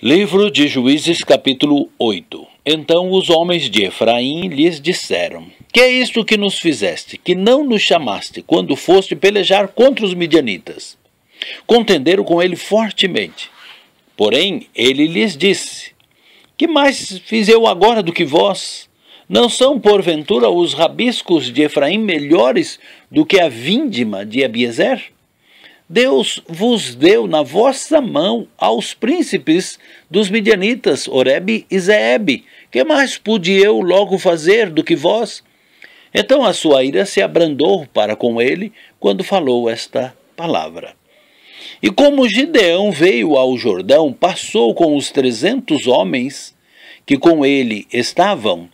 Livro de Juízes, capítulo 8. Então os homens de Efraim lhes disseram: Que é isto que nos fizeste, que não nos chamaste, quando foste pelejar contra os midianitas? Contenderam com ele fortemente. Porém, ele lhes disse: Que mais fiz eu agora do que vós? Não são, porventura, os rabiscos de Efraim melhores do que a vindima de Abiezer? Deus vos deu na vossa mão aos príncipes dos midianitas, Oreb e Zeebe. Que mais pude eu logo fazer do que vós? Então a sua ira se abrandou para com ele, quando falou esta palavra. E como Gideão veio ao Jordão, passou com os 300 homens que com ele estavam,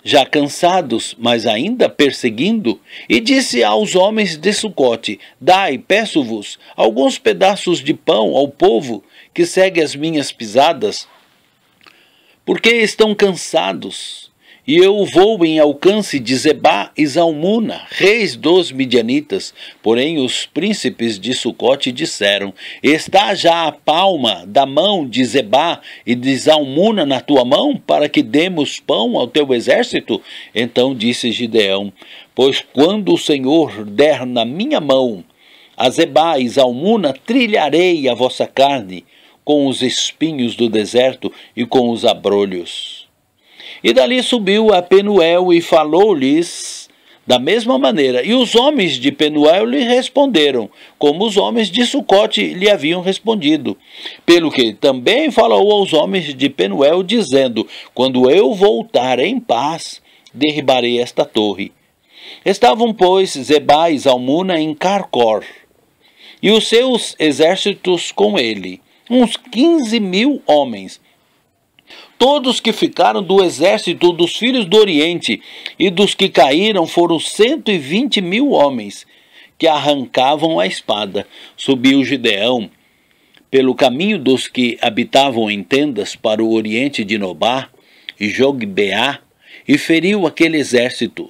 já cansados, mas ainda perseguindo, e disse aos homens de Sucote: Dai, peço-vos, alguns pedaços de pão ao povo que segue as minhas pisadas, porque estão cansados. E eu vou em alcance de Zebá e Zalmuna, reis dos midianitas. Porém os príncipes de Sucote disseram: Está já a palma da mão de Zebá e de Zalmuna na tua mão, para que demos pão ao teu exército? Então disse Gideão: Pois quando o Senhor der na minha mão a Zebá e Zalmuna, trilharei a vossa carne com os espinhos do deserto e com os abrolhos. E dali subiu a Penuel e falou-lhes da mesma maneira. E os homens de Penuel lhe responderam, como os homens de Sucote lhe haviam respondido. Pelo que também falou aos homens de Penuel, dizendo: Quando eu voltar em paz, derribarei esta torre. Estavam, pois, Zebá e Zalmuna em Carcor, e os seus exércitos com ele, uns 15.000 homens. Todos que ficaram do exército dos filhos do Oriente e dos que caíram foram 120.000 homens, que arrancavam a espada. Subiu Gideão pelo caminho dos que habitavam em tendas para o oriente de Nobá e Jogbeá, e feriu aquele exército,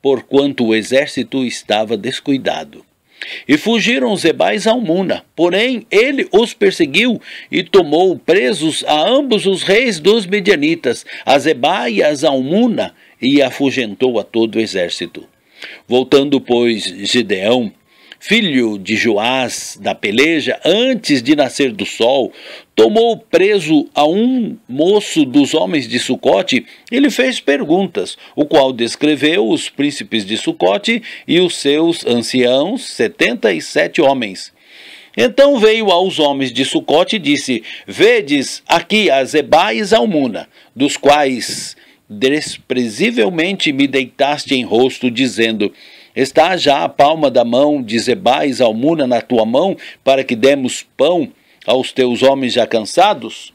porquanto o exército estava descuidado. E fugiram Zebá e Zalmuna, porém ele os perseguiu e tomou presos a ambos os reis dos midianitas, a Zebá e a Zalmuna, e afugentou a todo o exército. Voltando, pois, Gideão, filho de Joás, da peleja, antes de nascer do sol, tomou preso a um moço dos homens de Sucote e lhe fez perguntas, o qual descreveu os príncipes de Sucote e os seus anciãos, 77 homens. Então veio aos homens de Sucote e disse: Vedes aqui a Zebá e Zalmuna, dos quais desprezivelmente me deitaste em rosto, dizendo: Está já a palma da mão de Zebá e Zalmuna na tua mão, para que demos pão aos teus homens já cansados?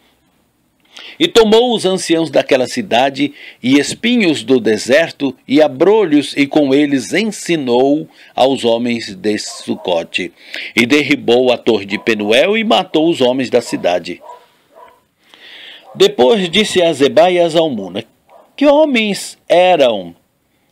E tomou os anciãos daquela cidade, e espinhos do deserto, e abrolhos, e com eles ensinou aos homens de Sucote. E derribou a torre de Penuel, e matou os homens da cidade. Depois disse a Zebá e a Zalmuna: Que homens eram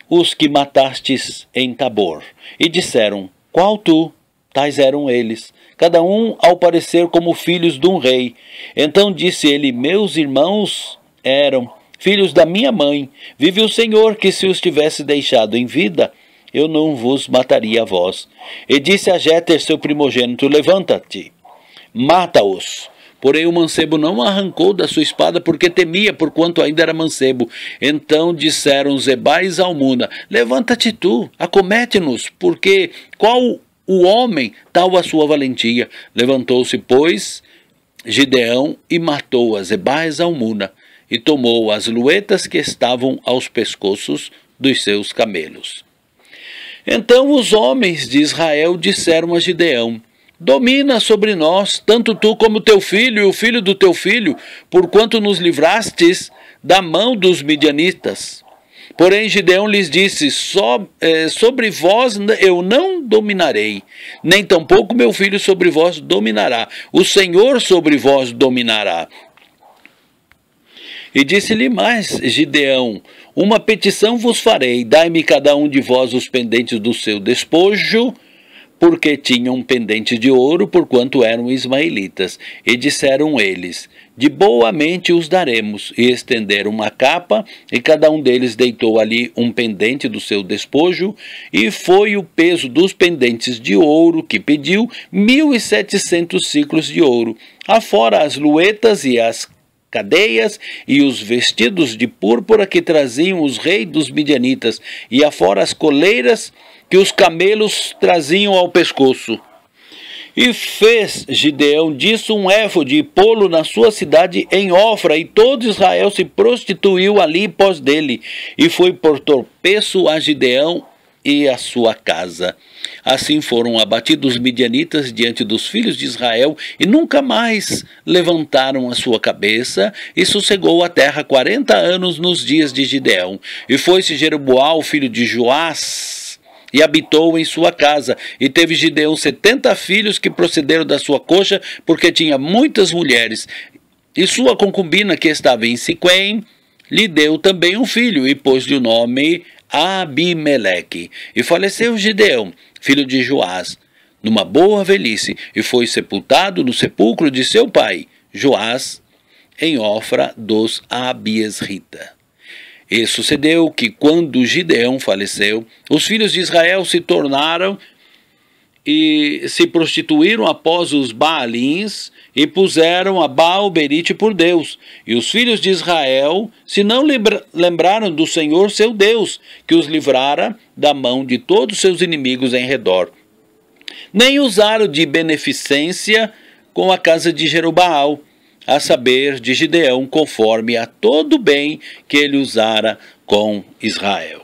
os que matastes em Tabor? E disseram: Qual tu? Tais eram eles, cada um ao parecer como filhos de um rei. Então disse ele: Meus irmãos eram filhos da minha mãe. Vive o Senhor, que se os tivesse deixado em vida, eu não vos mataria a vós. E disse a Jéter, seu primogênito: Levanta-te, mata-os. Porém o mancebo não arrancou da sua espada, porque temia, porquanto ainda era mancebo. Então disseram Zebá e Zalmuna: Levanta-te tu, acomete-nos, porque qual o homem, tal a sua valentia. Levantou-se, pois, Gideão e matou a Zebá e Zalmuna, e tomou as luetas que estavam aos pescoços dos seus camelos. Então os homens de Israel disseram a Gideão: Domina sobre nós, tanto tu como teu filho e o filho do teu filho, porquanto nos livrastes da mão dos midianitas. Porém Gideão lhes disse: Sobre vós eu não dominarei, nem tampouco meu filho sobre vós dominará. O Senhor sobre vós dominará. E disse-lhe mais Gideão: Uma petição vos farei, dai-me cada um de vós os pendentes do seu despojo, porque tinham pendente de ouro, porquanto eram ismaelitas. E disseram eles: de boa mente os daremos. E estenderam uma capa, e cada um deles deitou ali um pendente do seu despojo, e foi o peso dos pendentes de ouro que pediu 1.700 siclos de ouro, afora as luetas e as cadeias e os vestidos de púrpura que traziam os reis dos midianitas, e afora as coleiras que os camelos traziam ao pescoço. E fez Gideão disso um éfode e pô-lo na sua cidade em Ofra, e todo Israel se prostituiu ali pós dele, e foi por tropeço a Gideão e a sua casa. Assim foram abatidos os midianitas diante dos filhos de Israel, e nunca mais levantaram a sua cabeça, e sossegou a terra 40 anos nos dias de Gideão. E foi-se Jeroboão, filho de Joás, e habitou em sua casa. E teve Gideão 70 filhos que procederam da sua coxa, porque tinha muitas mulheres. E sua concubina, que estava em Siquém, lhe deu também um filho, e pôs-lhe o nome Abimeleque. E faleceu Gideão, filho de Joás, numa boa velhice, e foi sepultado no sepulcro de seu pai, Joás, em Ofra dos Abiesrita. E sucedeu que, quando Gideão faleceu, os filhos de Israel se tornaram e se prostituíram após os Baalins, e puseram a Baal-berite por Deus. E os filhos de Israel se não lembraram do Senhor seu Deus, que os livrara da mão de todos seus inimigos em redor. Nem usaram de beneficência com a casa de Jerobaal, a saber, de Gideão, conforme a todo o bem que ele usara com Israel.